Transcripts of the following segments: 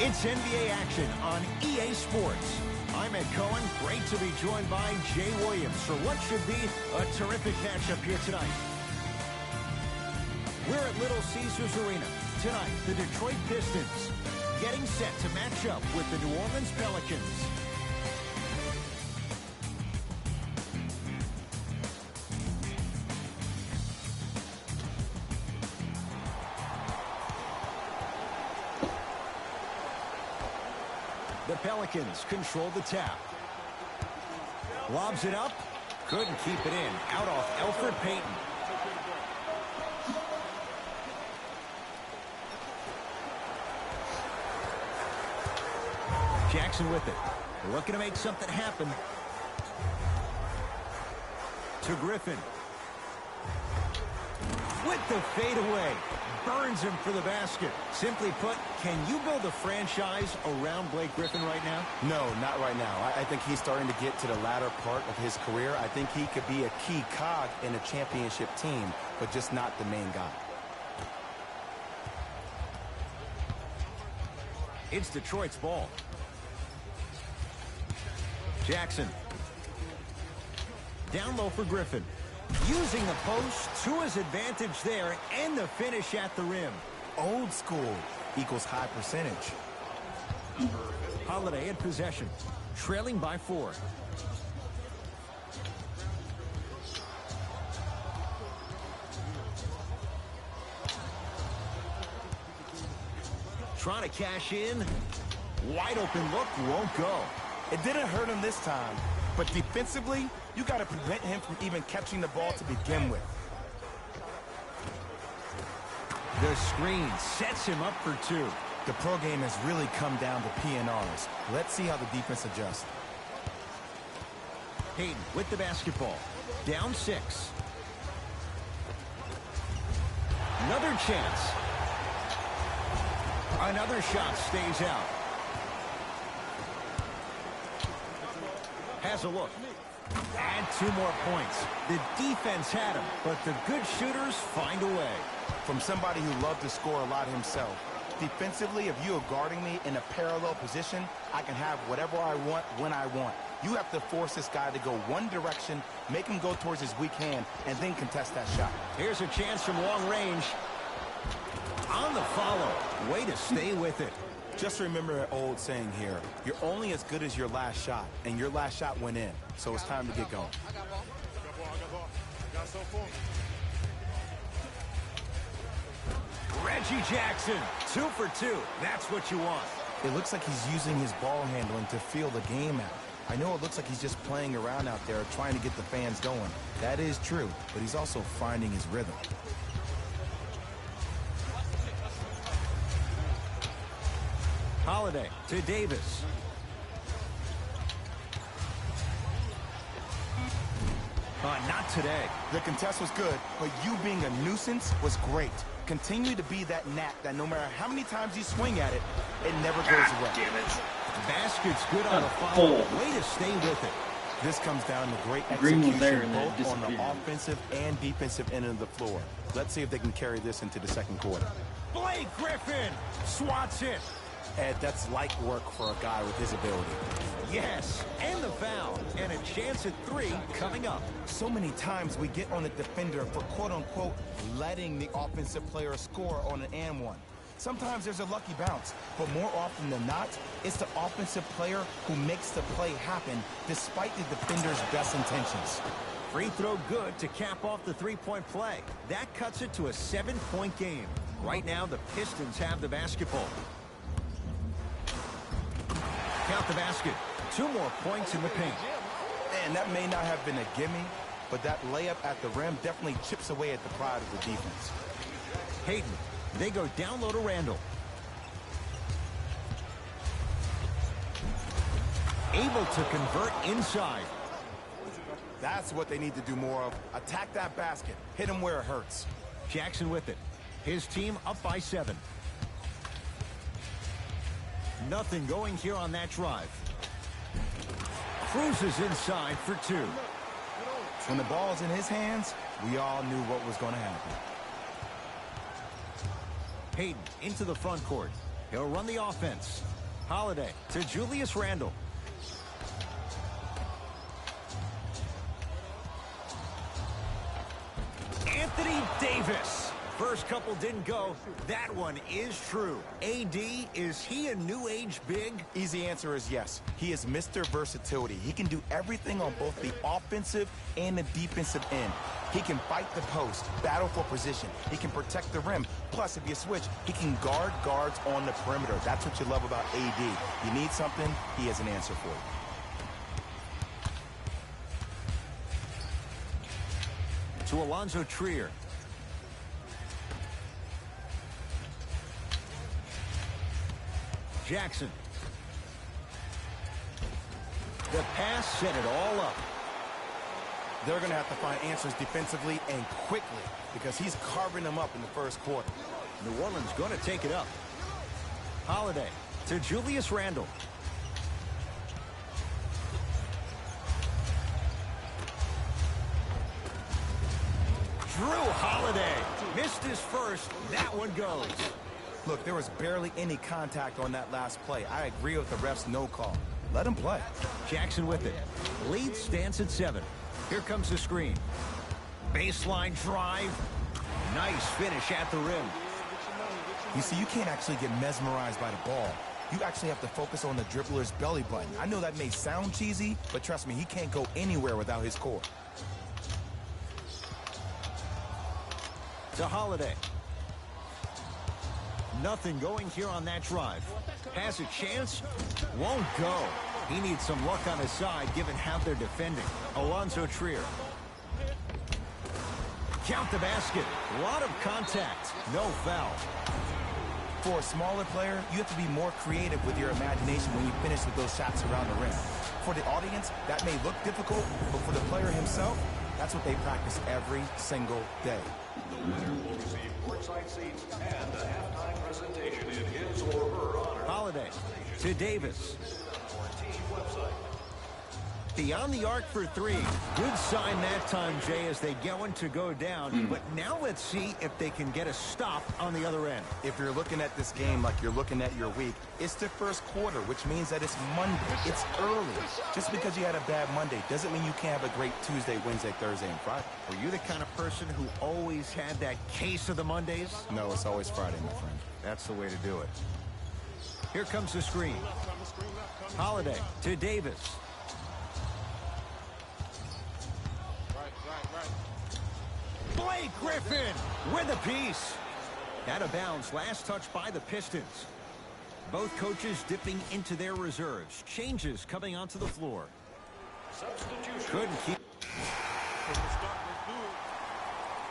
It's NBA action on EA Sports. I'm Ed Cohen. Great to be joined by Jay Williams for what should be a terrific matchup here tonight. We're at Little Caesars Arena. Tonight, the Detroit Pistons getting set to match up with the New Orleans Pelicans. The Pelicans control the tap. Lobs it up. Couldn't keep it in. Out off Elfrid Payton. Jackson with it. Looking to make something happen. To Griffin. With the fadeaway. Burns him for the basket. Simply put, can you build a franchise around Blake Griffin right now? No, not right now. I think he's starting to get to the latter part of his career. I think he could be a key cog in a championship team, but just not the main guy. It's Detroit's ball. Jackson. Down low for Griffin. Using the post to his advantage there, and the finish at the rim. Old school equals high percentage. Holiday in possession, trailing by 4. Trying to cash in. Wide open look, won't go. It didn't hurt him this time, but defensively, you got to prevent him from even catching the ball to begin with. The screen sets him up for 2. The pro game has really come down to PNRs. Let's see how the defense adjusts. Payton with the basketball. Down 6. Another chance. Another shot stays out. Has a look. And 2 more points. The defense had him, but the good shooters find a way. From somebody who loved to score a lot himself, defensively, if you are guarding me in a parallel position, I can have whatever I want when I want. You have to force this guy to go one direction, make him go towards his weak hand, and then contest that shot. Here's a chance from long range. On the follow. Way to stay with it. Just remember an old saying here, you're only as good as your last shot, and your last shot went in, so it's time to get going. Reggie Jackson, 2 for 2. That's what you want. It looks like he's using his ball handling to feel the game out. I know it looks like he's just playing around out there trying to get the fans going. That is true, but he's also finding his rhythm. Holiday to Davis. Not today. The contest was good, but you being a nuisance was great. Continue to be that gnat that no matter how many times you swing at it, it never goes away. Damn it. Basket's good on the follow. Way to stay with it. This comes down to great Green was there execution and then both on the disappeared. offensive and defensive end of the floor. Let's see if they can carry this into the second quarter. Blake Griffin swats it. Ed, that's light work for a guy with his ability. Yes, and the foul. And a chance at 3 coming up. So many times we get on the defender for quote-unquote letting the offensive player score on an and one. Sometimes there's a lucky bounce, but more often than not, it's the offensive player who makes the play happen despite the defender's best intentions. Free throw good to cap off the 3-point play. That cuts it to a 7-point game. Right now, the Pistons have the basketball. Count the basket. 2 more points in the paint. And that may not have been a gimme, but that layup at the rim definitely chips away at the pride of the defense. Payton. They go down low to Randall. Able to convert inside. That's what they need to do more of. Attack that basket. Hit him where it hurts. Jackson with it. His team up by 7. Nothing going here on that drive. Cruises inside for 2. When the ball's in his hands, we all knew what was going to happen. Payton into the front court. He'll run the offense. Holiday to Julius Randle. Anthony Davis. First couple didn't go. That one is true. AD, is he a new age big? Easy answer is yes. He is Mr. Versatility. He can do everything on both the offensive and the defensive end. He can fight the post, battle for position. He can protect the rim. Plus, if you switch, he can guard guards on the perimeter. That's what you love about AD. You need something, he has an answer for you. To Alonzo Trier. Jackson. The pass set it all up. They're going to have to find answers defensively and quickly because he's carving them up in the first quarter. New Orleans going to take it up. Holiday to Julius Randle. Drew Holiday missed his first. That one goes. Look, there was barely any contact on that last play. I agree with the ref's no call. Let him play. Jackson with it. Lead stands at 7. Here comes the screen. Baseline drive. Nice finish at the rim. You see, you can't actually get mesmerized by the ball. You actually have to focus on the dribbler's belly button. I know that may sound cheesy, but trust me, he can't go anywhere without his core. To Holiday. Nothing going here on that drive. Has a chance, won't go. He needs some luck on his side given how they're defending. Alonzo Trier. Count the basket. A lot of contact. No foul. For a smaller player, you have to be more creative with your imagination when you finish with those shots around the rim. For the audience, that may look difficult, but for the player himself, that's what they practice every single day. The winner will receive courtside seats and a halftime presentation in his or her honor. Holiday to Davis. Beyond the arc for 3. Good sign that time, Jay, as they going to go down. But now let's see if they can get a stop on the other end. If you're looking at this game like you're looking at your week, it's the first quarter, which means that it's Monday. It's early. Just because you had a bad Monday doesn't mean you can't have a great Tuesday, Wednesday, Thursday, and Friday. Were you the kind of person who always had that case of the Mondays? No, it's always Friday, my friend. That's the way to do it. Here comes the screen. Holiday to Davis. Blake Griffin with a piece. Out of bounds. Last touch by the Pistons. Both coaches dipping into their reserves. Changes coming onto the floor. Couldn't keep.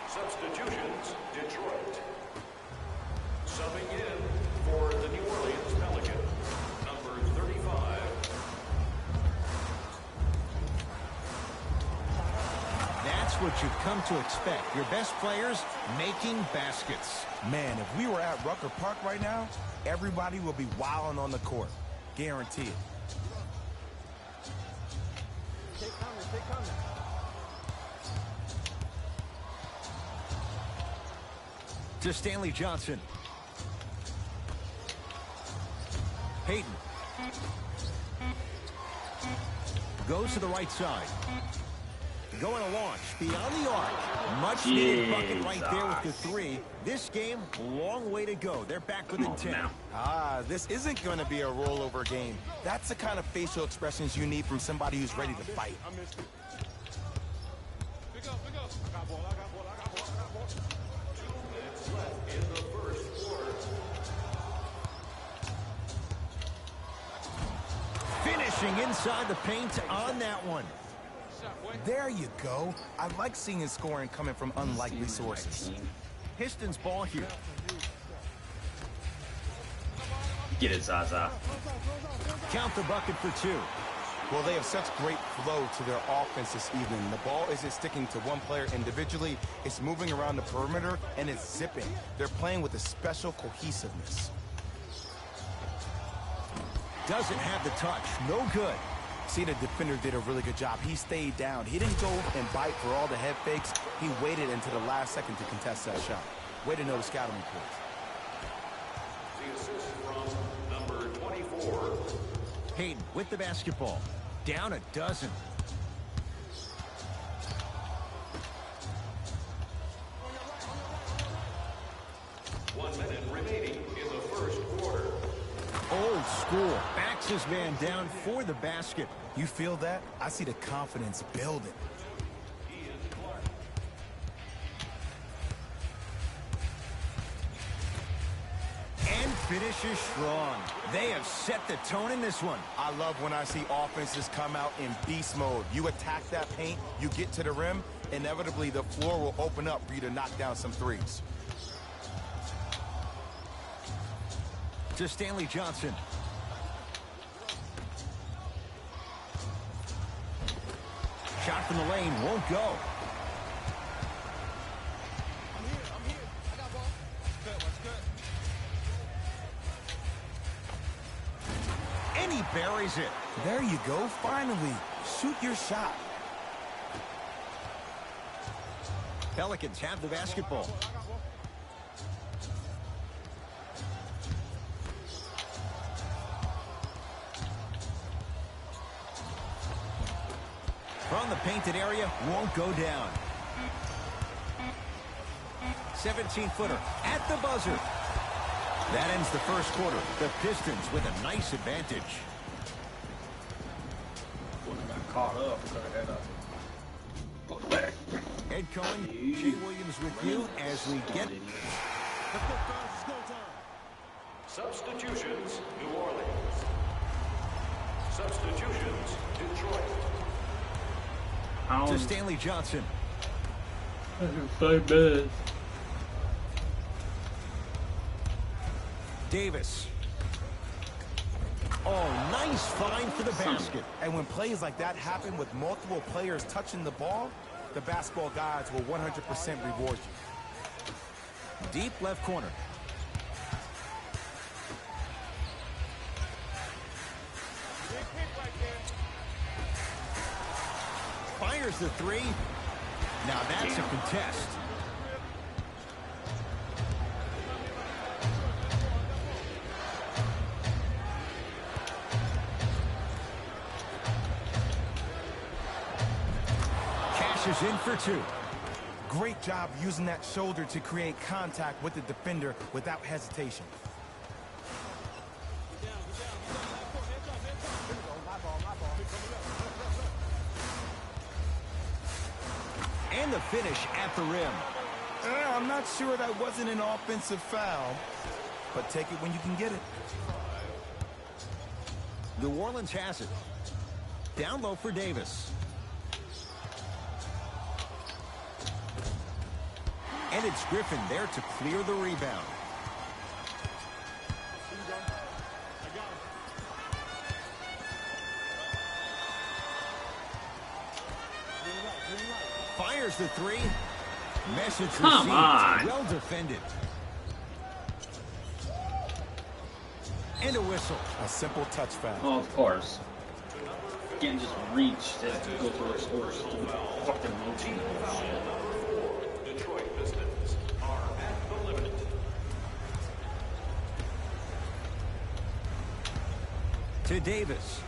Substitutions, Detroit. Subbing in for the New Orleans Pelicans, number 35. That's what you've come to expect. Your best players making baskets. Man, if we were at Rucker Park right now, everybody will be wilding on the court. Guaranteed. To Stanley Johnson. Payton. Goes to the right side. Going to launch beyond the arc. Much needed bucket right there with the 3. This game, long way to go. They're back within 10. This isn't going to be a rollover game. That's the kind of facial expressions you need from somebody who's ready to fight. Finishing inside the paint on that one. There you go. I like seeing his scoring coming from unlikely sources. Pistons ball here. Get it, Zaza. Count the bucket for 2. Well, they have such great flow to their offense this evening. The ball isn't sticking to one player individually. It's moving around the perimeter, and it's zipping. They're playing with a special cohesiveness. Doesn't have the touch. No good. See, the defender did a really good job. He stayed down. He didn't go and bite for all the head fakes. He waited until the last second to contest that shot. Way to know the scouting report. The assist from number 24, Hayden with the basketball. Down a dozen. Remaining in the first quarter. Old school. Backs his man down for the basket. You feel that? I see the confidence building. And finishes strong. They have set the tone in this one. I love when I see offenses come out in beast mode. You attack that paint, you get to the rim, inevitably the floor will open up for you to knock down some threes. To Stanley Johnson. Shot from the lane won't go. I'm here. I got ball. What's good? And he buries it. There you go, finally. Shoot your shot. Pelicans have the basketball. From the painted area, won't go down. 17-footer at the buzzer. That ends the first quarter. The Pistons with a nice advantage. Got caught up. Put back. Ed Cohen, Jay Williams with you as we get... Substitutions, New Orleans. Substitutions, Detroit. To Stanley Johnson. 5 minutes. Davis. Oh, nice find for the basket. And when plays like that happen with multiple players touching the ball, the basketball gods will 100% reward you. Deep left corner. Fires the three. Now that's a contest. Cashes in for two. Great job using that shoulder to create contact with the defender without hesitation. And the finish at the rim. I'm not sure that wasn't an offensive foul, but take it when you can get it. New Orleans has it. Down low for Davis. And it's Griffin there to clear the rebound. Fires the three. Message received. Come on. Well defended. And a whistle. A simple touch foul. Oh, of course. Can't just reach to go for a score. Fucking motion. Detroit Pistons are at the limit. To Davis.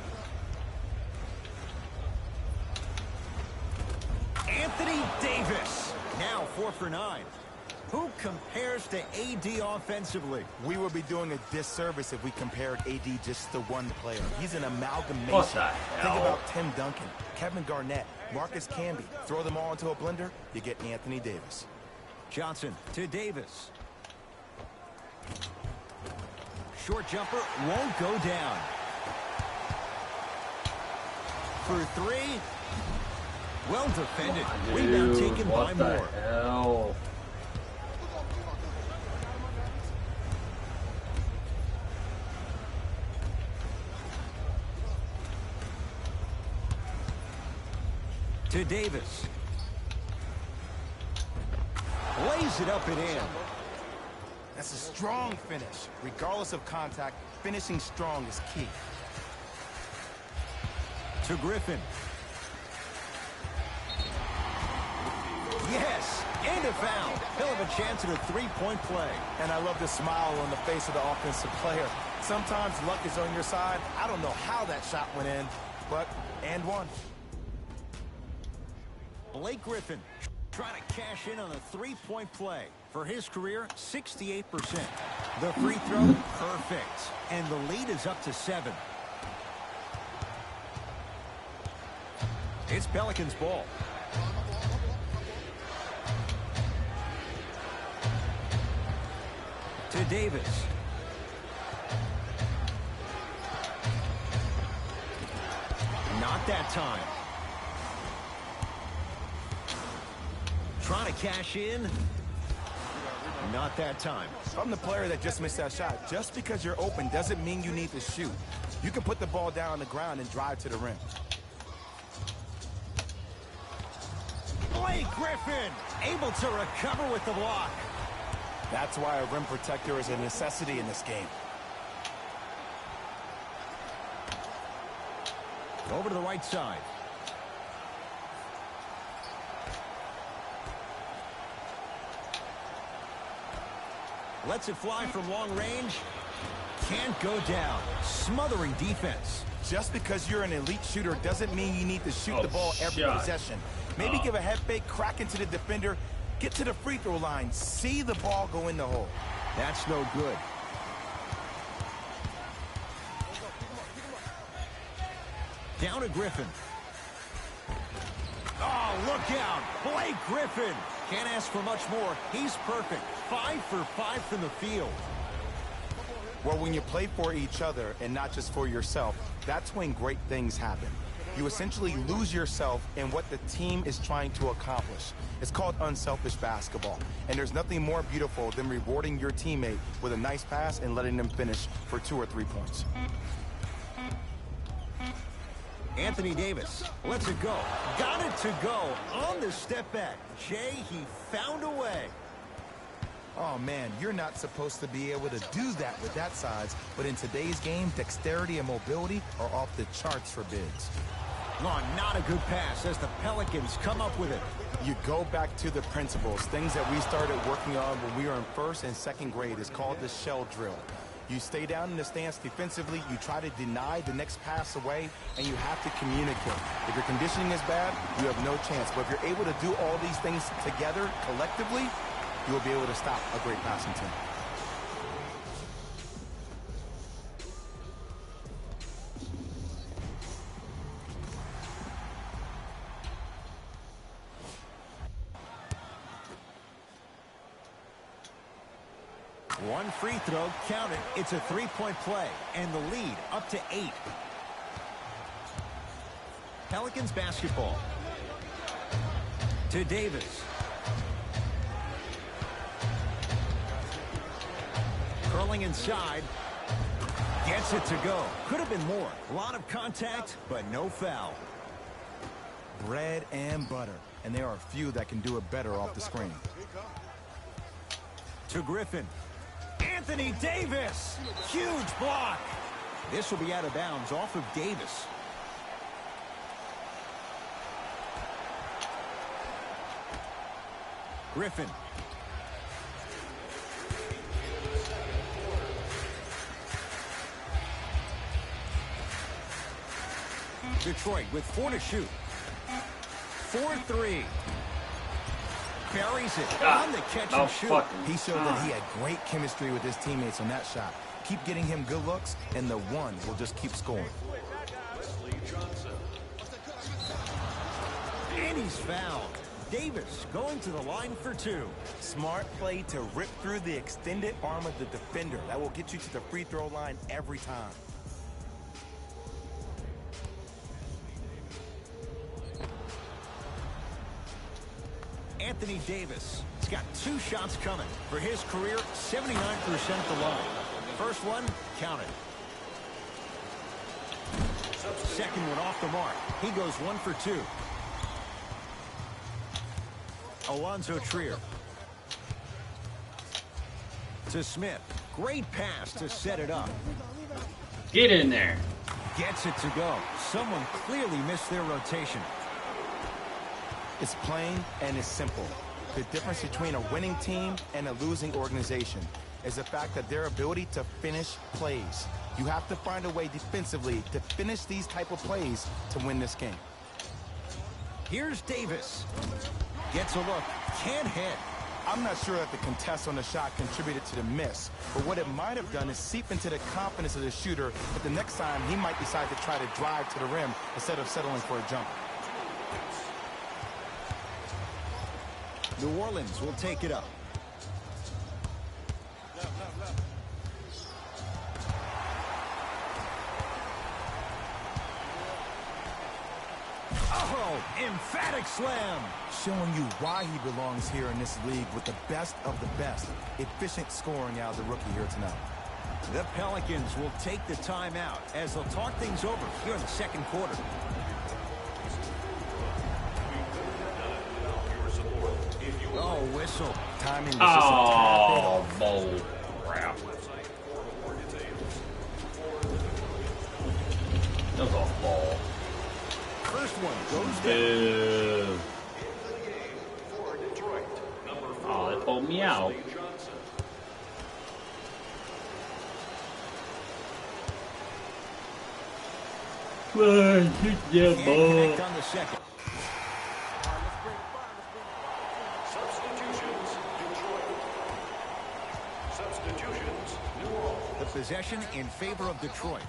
Anthony Davis. Now 4 for 9. Who compares to AD offensively? We would be doing a disservice if we compared AD just to one player. He's an amalgamation. What the Think hell? about Tim Duncan, Kevin Garnett, Marcus Camby. Throw them all into a blender, you get Anthony Davis. Johnson to Davis. Short jumper won't go down. For three. Well defended. Rebound taken by What the Moore. hell? To Davis. Lays it up and in. That's a strong finish. Regardless of contact, finishing strong is key. To Griffin. Yes, and a foul. He'll have a chance at a three-point play. And I love the smile on the face of the offensive player. Sometimes luck is on your side. I don't know how that shot went in, but and one. Blake Griffin trying to cash in on a three-point play. For his career, 68%. The free throw, perfect. And the lead is up to 7. It's Pelicans ball. To Davis. Not that time. Trying to cash in. Not that time. I'm the player that just missed that shot. Just because you're open doesn't mean you need to shoot. You can put the ball down on the ground and drive to the rim. Blake Griffin able to recover with the block. That's why a rim protector is a necessity in this game. Over to the right side. Lets it fly from long range. Can't go down. Smothering defense. Just because you're an elite shooter doesn't mean you need to shoot the ball every possession. Maybe give a head fake, crack into the defender, get to the free throw line, see the ball go in the hole. That's no good. Down to Griffin. Oh, look out. Blake Griffin. Can't ask for much more. He's perfect. 5 for 5 from the field. Well, when you play for each other and not just for yourself, that's when great things happen. You essentially lose yourself in what the team is trying to accomplish. It's called unselfish basketball. And there's nothing more beautiful than rewarding your teammate with a nice pass and letting them finish for 2 or 3 points. Anthony Davis lets it go. Got it to go on the step back. Jay, he found a way. Oh, man, you're not supposed to be able to do that with that size, but in today's game, dexterity and mobility are off the charts for bigs. Oh, not a good pass as the Pelicans come up with it. You go back to the principles, things that we started working on when we were in 1st and 2nd grade. It's called the shell drill. You stay down in the stance defensively, you try to deny the next pass away, and you have to communicate. If your conditioning is bad, you have no chance. But if you're able to do all these things together, collectively, you will be able to stop a great passing team. One free throw, count it. It's a three-point play, and the lead up to 8. Pelicans basketball. To Davis. Curling inside. Gets it to go. Could have been more. A lot of contact, but no foul. Bread and butter, and there are few that can do it better off the screen. To Griffin. Anthony Davis. Huge block. This will be out of bounds off of Davis. Griffin. Detroit with 4 to shoot. 4-3. Buries it on the catch and shoot. He showed that he had great chemistry with his teammates on that shot. Keep getting him good looks, and the one will just keep scoring. And he's fouled. Davis going to the line for 2. Smart play to rip through the extended arm of the defender. That will get you to the free throw line every time. Anthony Davis. He's got 2 shots coming. For his career, 79% at the line. First one, counted. Second one off the mark. He goes 1 for 2. Alonzo Trier. To Smith. Great pass to set it up. Get in there. Gets it to go. Someone clearly missed their rotation. It's plain and it's simple. The difference between a winning team and a losing organization. is the fact that their ability to finish plays. You have to find a way defensively to finish these type of plays to win this game. Here's Davis. Gets a look. Can't hit. I'm not sure that the contest on the shot contributed to the miss, but what it might have done is seep into the confidence of the shooter, but the next time he might decide to try to drive to the rim instead of settling for a jump. New Orleans will take it up. Oh, emphatic slam. Showing you why he belongs here in this league with the best of the best. Efficient scoring out of the rookie here tonight. The Pelicans will take the timeout as they'll talk things over here in the second quarter. Oh, whistle. Timing was just a tad bit off. bull crap. That was a ball. First one goes down. Boo. Oh, they pulled me out. Can't connect on the second. Substitutions, Detroit. Substitutions, New Orleans. The possession in favor of Detroit.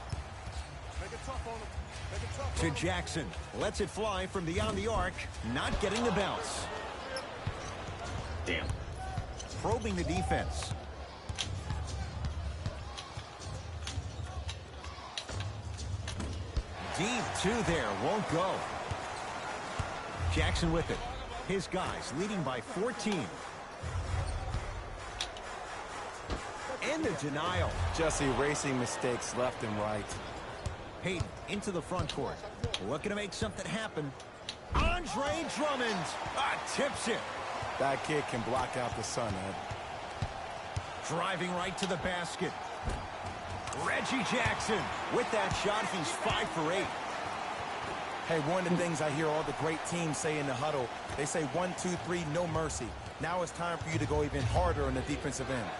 To Jackson. Lets it fly from beyond the arc. Not getting the bounce. Damn. Probing the defense. Deep two there. Won't go. Jackson with it. His guys leading by 14. And the denial. Just erasing mistakes left and right. Hayden into the front court. Looking to make something happen. Andre Drummond tips it. That kid can block out the sun, Ed. Driving right to the basket. Reggie Jackson. With that shot, he's 5 for 8. Hey, one of the things I hear all the great teams say in the huddle, they say 1, 2, 3, no mercy. Now it's time for you to go even harder on the defensive end.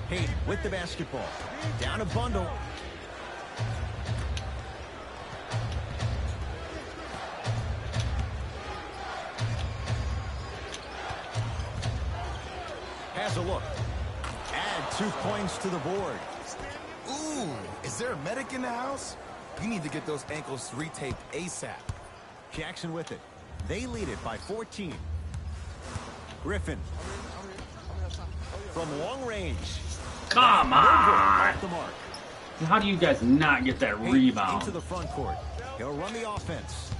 Hayden with the basketball. Down a bundle. Has a look. Add 2 points to the board. Ooh, is there a medic in the house? You need to get those ankles retaped ASAP. Jackson with it. They lead it by 14. Griffin. From long range. Come on! Off the mark. How do you guys not get that Hayden rebound? into the front court. He'll run the offense.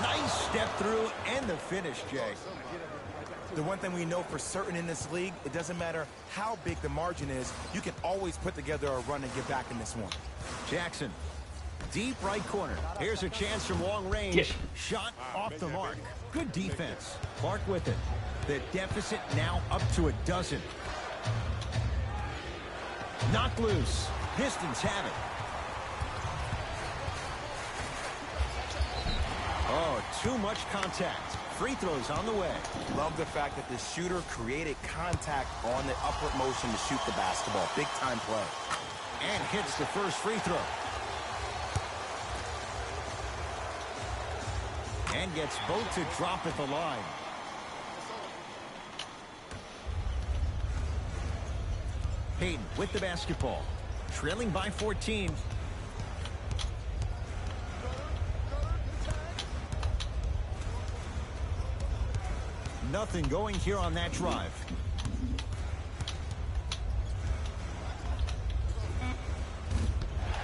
Nice step through and the finish, Jay. The one thing we know for certain in this league, it doesn't matter how big the margin is, you can always put together a run and get back in this one. Jackson, deep right corner. Here's a chance from long range. Yes. Shot off the mark. Good defense. Clark with it. The deficit now up to a dozen. Knocked loose. Pistons have it. Oh, too much contact. Free throws on the way. Love the fact that the shooter created contact on the upward motion to shoot the basketball. Big time play. And hits the first free throw. And gets both to drop at the line. Hayden with the basketball. Trailing by 14. Nothing going here on that drive.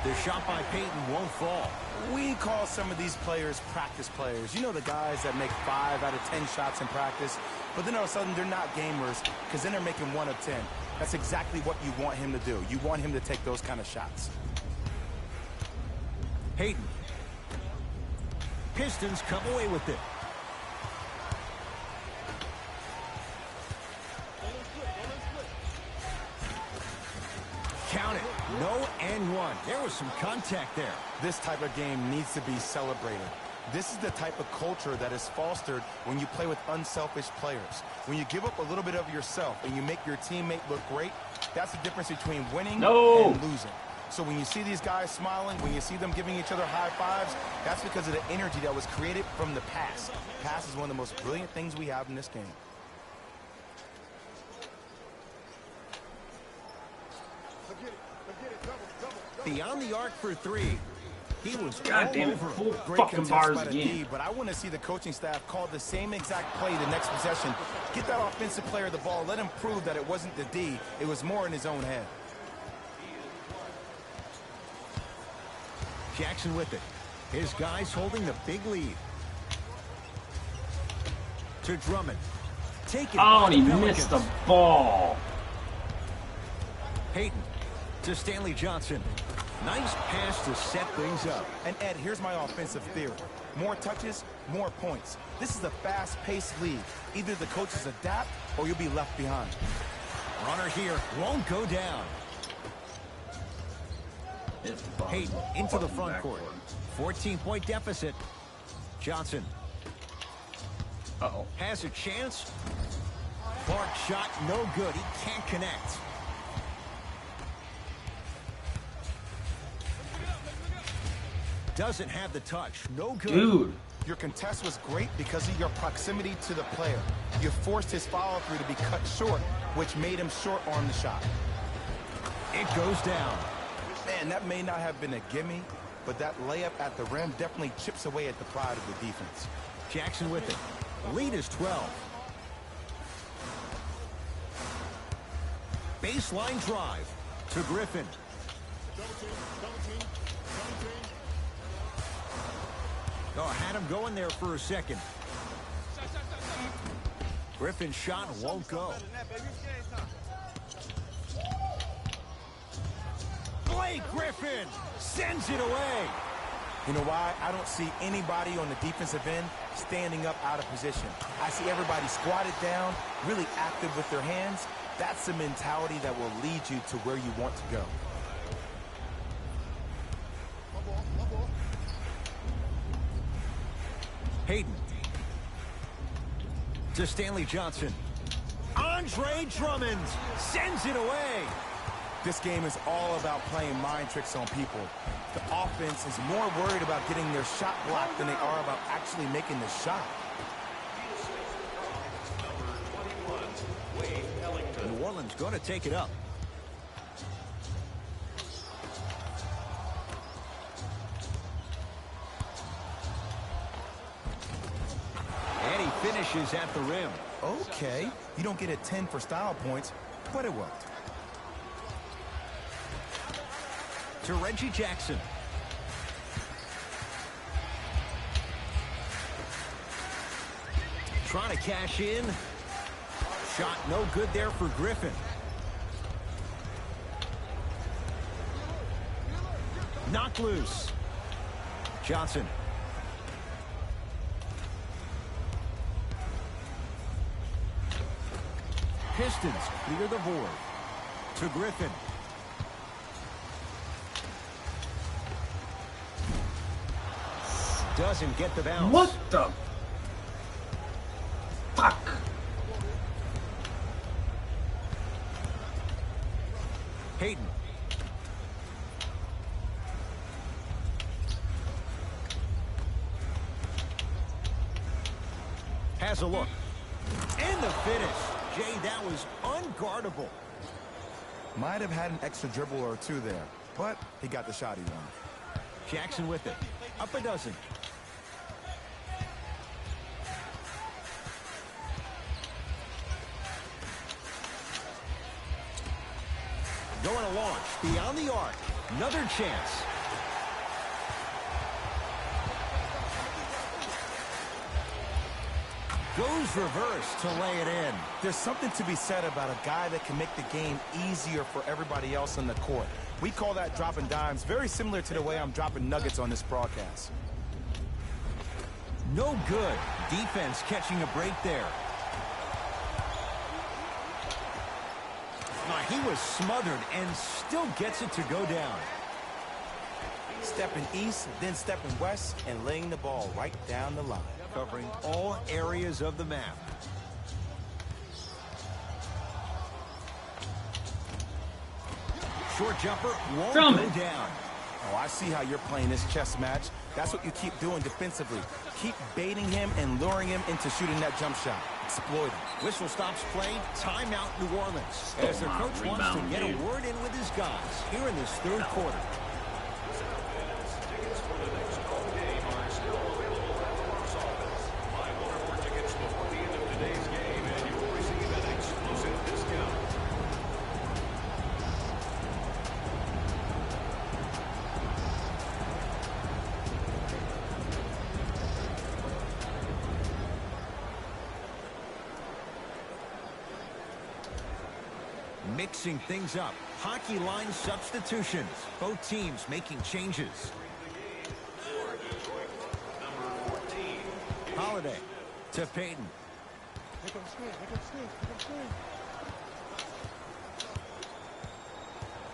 The shot by Payton won't fall. We call some of these players practice players. You know, the guys that make 5 out of 10 shots in practice, but then all of a sudden they're not gamers because then they're making 1 of 10. That's exactly what you want him to do. You want him to take those kind of shots. Hayden. Pistons come away with it. Count it. No and one. There was some contact there. This type of game needs to be celebrated. This is the type of culture that is fostered when you play with unselfish players. When you give up a little bit of yourself and you make your teammate look great, that's the difference between winning and losing. So when you see these guys smiling, when you see them giving each other high fives, that's because of the energy that was created from the pass. Pass is one of the most brilliant things we have in this game. Beyond the arc for three. He was God damn it, full Great fucking contest bars by the again. D, but I want to see the coaching staff call the same exact play the next possession. Get that offensive player the ball. Let him prove that it wasn't the D. It was more in his own head. Jackson with it. His guys holding the big lead. To Drummond. Taken Oh, by he the missed the Pelicans. ball. Peyton to Stanley Johnson. Nice pass to set things up. And Ed, here's my offensive theory. More touches, more points. This is a fast-paced league. Either the coaches adapt or you'll be left behind. Runner here won't go down. Peyton into the front court. 14-point deficit. Johnson. Uh-oh. Has a chance. Clark shot no good. He can't connect. Doesn't have the touch. No good. Dude. Your contest was great because of your proximity to the player. You forced his follow-through to be cut short, which made him short-arm the shot. It goes down. Man, that may not have been a gimme, but that layup at the rim definitely chips away at the pride of the defense. Jackson with it. Lead is 12. Baseline drive to Griffin. Oh, had him going there for a second. Griffin's shot won't go. Blake Griffin sends it away. You know why? I don't see anybody on the defensive end standing up out of position. I see everybody squatted down, really active with their hands. That's the mentality that will lead you to where you want to go. Hayden to Stanley Johnson. Andre Drummond sends it away. This game is all about playing mind tricks on people. The offense is more worried about getting their shot blocked than they are about actually making the shot. New Orleans going to take it up. And he finishes at the rim. Okay, you don't get a 10 for style points, but it worked. To Reggie Jackson. Trying to cash in. Shot no good there for Griffin. Knocked loose. Johnson. Pistons clear the board. To Griffin. Doesn't get the bounce. What the fuck? Hayden. Has a look. And the finish. Jay, that was unguardable. Might have had an extra dribble or two there, but he got the shot he wanted. Jackson with it. Up a dozen. Going to launch beyond the arc. Another chance. Goes reverse to lay it in. There's something to be said about a guy that can make the game easier for everybody else on the court. We call that dropping dimes, very similar to the way I'm dropping nuggets on this broadcast. No good. Defense catching a break there. He was smothered and still gets it to go down. Stepping east, then stepping west, and laying the ball right down the line. Covering all areas of the map. Short jumper won't go down. Oh, I see how you're playing this chess match. That's what you keep doing defensively. Keep baiting him and luring him into shooting that jump shot. Exploit him. Whistle stops play. Timeout New Orleans. As their coach wants to get a word in with his guys here in this third quarter. Tickets for the next home game are still available at the box office. Buy one or more tickets before the end of today's game, and you'll receive an exclusive discount. Mixing things up. Hockey line substitutions. Both teams making changes. Holiday to Peyton. Make him swing, make him swing, make him swing.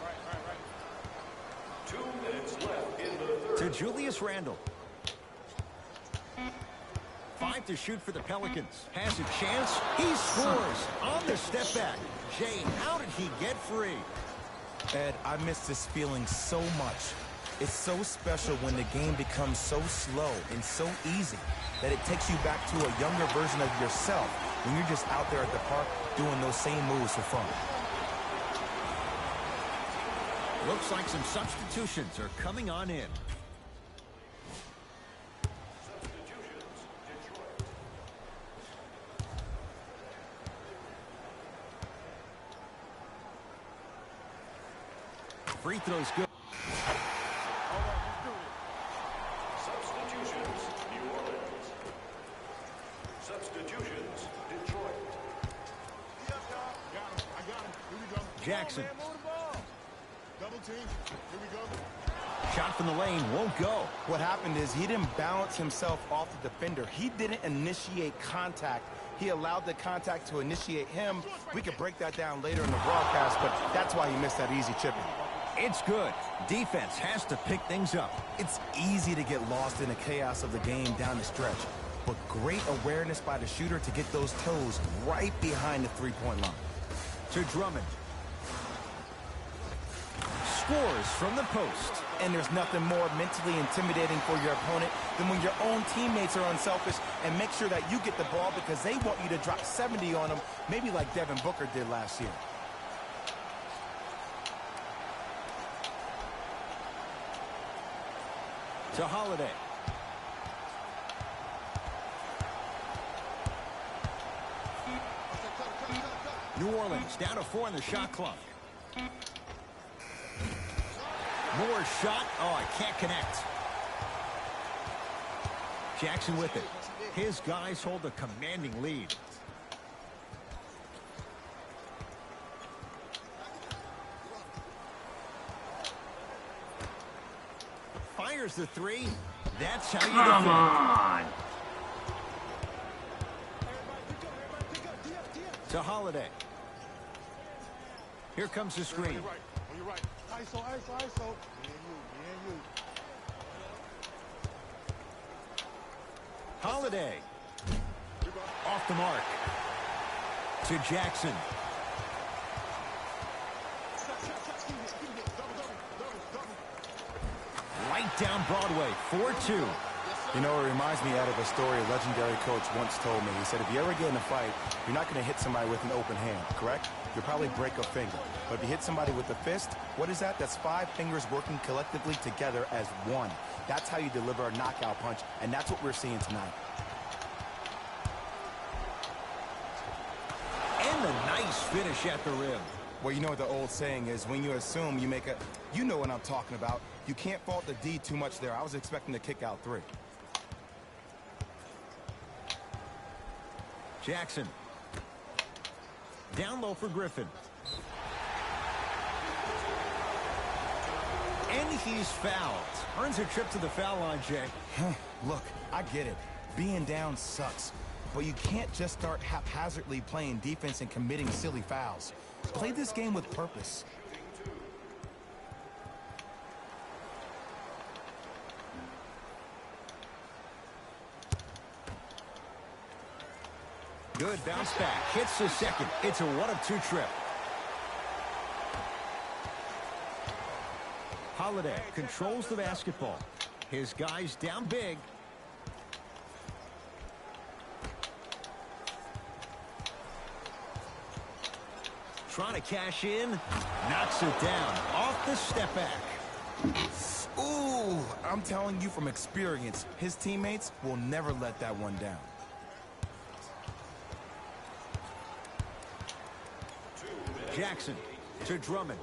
Right. 2 minutes left in the third. To Julius Randle. 5 to shoot for the Pelicans. Has a chance. He scores on the step back. Jay, how did he get free? Ed, I miss this feeling so much. It's so special when the game becomes so slow and so easy that it takes you back to a younger version of yourself when you're just out there at the park doing those same moves for fun. Looks like some substitutions are coming on in. Free throws good. Substitutions, New Orleans. Substitutions, Detroit. Got him. I got him. Here we go. Jackson. Come on, man, move the ball. Double team. Here we go. Shot from the lane won't go. What happened is he didn't bounce himself off the defender. He didn't initiate contact. He allowed the contact to initiate him. We could break that down later in the broadcast, but that's why he missed that easy chipping. It's good. Defense has to pick things up. It's easy to get lost in the chaos of the game down the stretch, but great awareness by the shooter to get those toes right behind the three-point line. To Drummond. Scores from the post. And there's nothing more mentally intimidating for your opponent than when your own teammates are unselfish and make sure that you get the ball because they want you to drop 70 on them, maybe like Devin Booker did last year. To Holiday. New Orleans down to 4 in the shot clock. More shot. Oh, I can't connect. Jackson with it. His guys hold a commanding lead. Fires the three. That's how you Come defend. on. To Holiday. Here comes the screen. On your right. ISO, ISO, ISO. Me and you. Holiday. Off the mark. To Jackson. Right down Broadway. 4-2. You know, it reminds me out of a story a legendary coach once told me. He said, if you ever get in a fight, you're not going to hit somebody with an open hand, correct? You'll probably break a finger. But if you hit somebody with a fist, what is that? That's 5 fingers working collectively together as one. That's how you deliver a knockout punch, and that's what we're seeing tonight. And a nice finish at the rim. Well, you know what the old saying is, when you assume you make a... You know what I'm talking about. You can't fault the D too much there. I was expecting to kick out 3. Jackson. Down low for Griffin. And he's fouled. Earns a trip to the foul line, Jay. Look, I get it. Being down sucks. But you can't just start haphazardly playing defense and committing silly fouls. Play this game with purpose. Good bounce back. Hits the second. It's a 1-of-2 trip. Holiday controls the basketball. His guys down big. Trying to cash in. Knocks it down. Off the step back. Ooh, I'm telling you from experience, his teammates will never let that one down. Jackson to Drummond.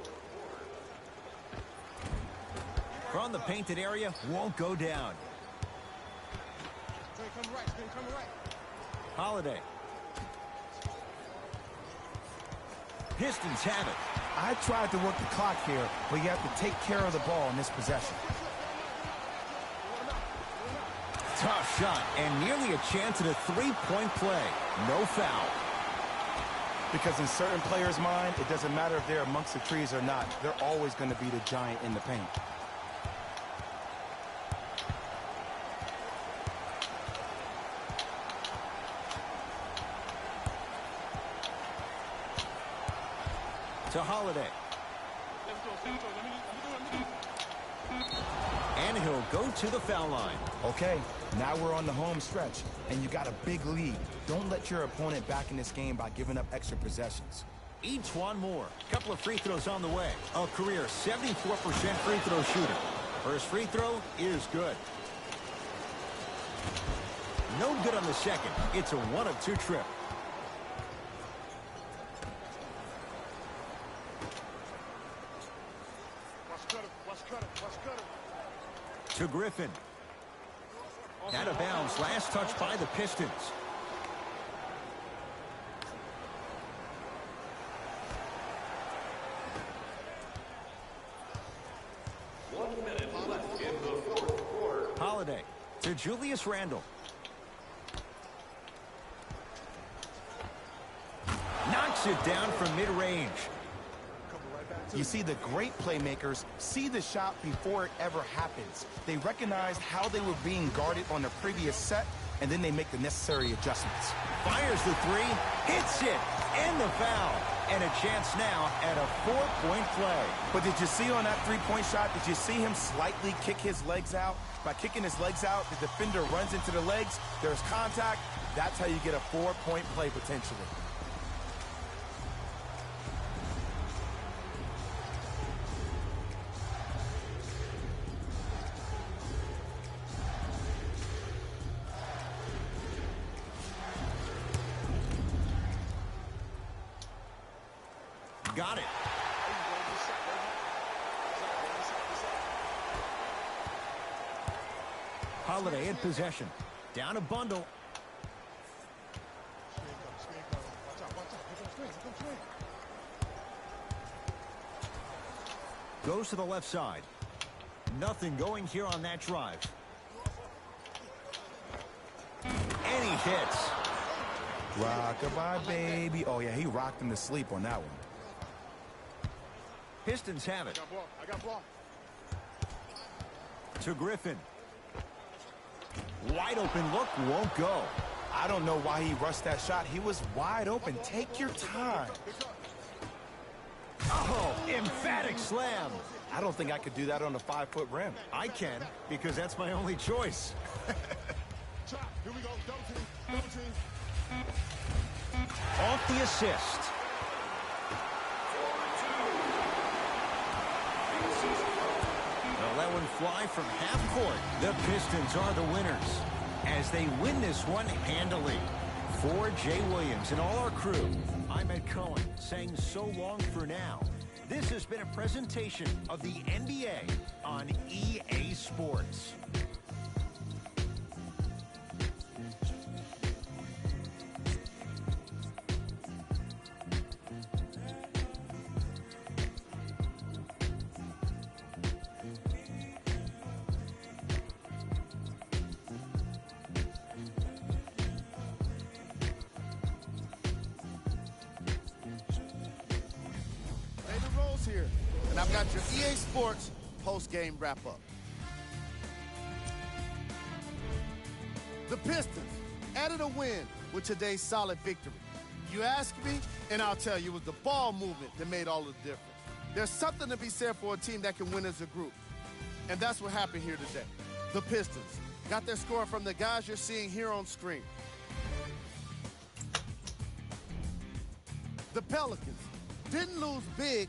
From the painted area, won't go down. Holiday. Pistons have it. I tried to work the clock here, but you have to take care of the ball in this possession. Tough shot and nearly a chance at a three-point play. No foul. Because in certain players' mind, it doesn't matter if they're amongst the trees or not. They're always going to be the giant in the paint. To Holiday. And he'll go to the foul line. Okay, now we're on the home stretch, and you got a big lead. Don't let your opponent back in this game by giving up extra possessions. Each one more. Couple of free throws on the way. A career 74% free throw shooter. First free throw is good. No good on the second. It's a 1-of-2 trip. To Griffin. Out of bounds. Last touch by the Pistons. Holiday to Julius Randle. Knocks it down from mid-range. You see, the great playmakers see the shot before it ever happens. They recognize how they were being guarded on the previous set, and then they make the necessary adjustments. Fires the three, hits it, and the foul. And a chance now at a 4-point play. But did you see on that three-point shot, did you see him slightly kick his legs out? By kicking his legs out, the defender runs into the legs, there's contact. That's how you get a 4-point play potentially. Got it. Holiday in possession. Down a bundle. Goes to the left side. Nothing going here on that drive. And he hits. Rock-a-bye, baby. Oh, yeah, he rocked him to sleep on that one. Pistons have it. I got ball. To Griffin. Wide open look, won't go. I don't know why he rushed that shot. He was wide open. Take your time. Oh, emphatic slam. I don't think I could do that on a 5-foot rim. I can, because that's my only choice. Chop. Here we go. Double team. Double team. Off the assist. They'll let one fly from half court. The Pistons are the winners as they win this one handily. For Jay Williams and all our crew, I'm Ed Cohen saying so long for now. This has been a presentation of the NBA on EA Sports. Here, and I've got your EA Sports post-game wrap-up. The Pistons added a win with today's solid victory. You ask me, and I'll tell you, it was the ball movement that made all the difference. There's something to be said for a team that can win as a group. And that's what happened here today. The Pistons got their score from the guys you're seeing here on screen. The Pelicans didn't lose big,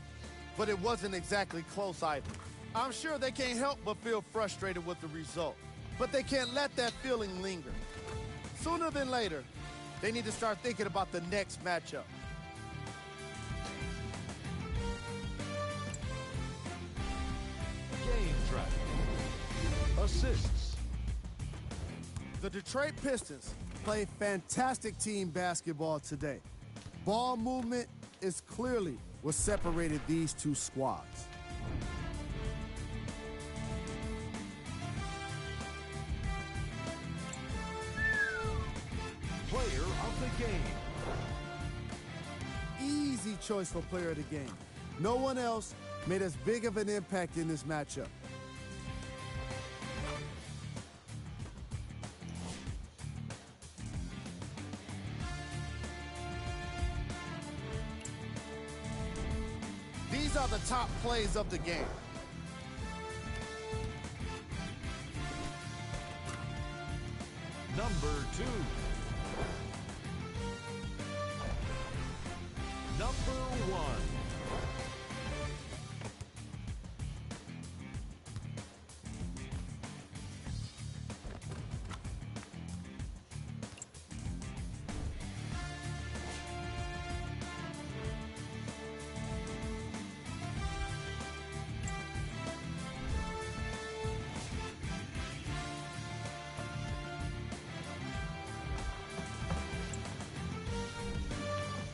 but it wasn't exactly close either. I'm sure they can't help but feel frustrated with the result, but they can't let that feeling linger. Sooner than later, they need to start thinking about the next matchup. Game track. Assists. The Detroit Pistons play fantastic team basketball today. Ball movement is clearly what separated these two squads. Player of the game. Easy choice for player of the game. No one else made as big of an impact in this matchup. These are the top plays of the game. Number 2. Number 1.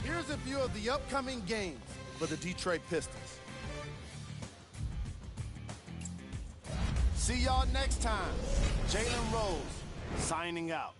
Here's a view of the upcoming games for the Detroit Pistons. See y'all next time. Jalen Rose signing out.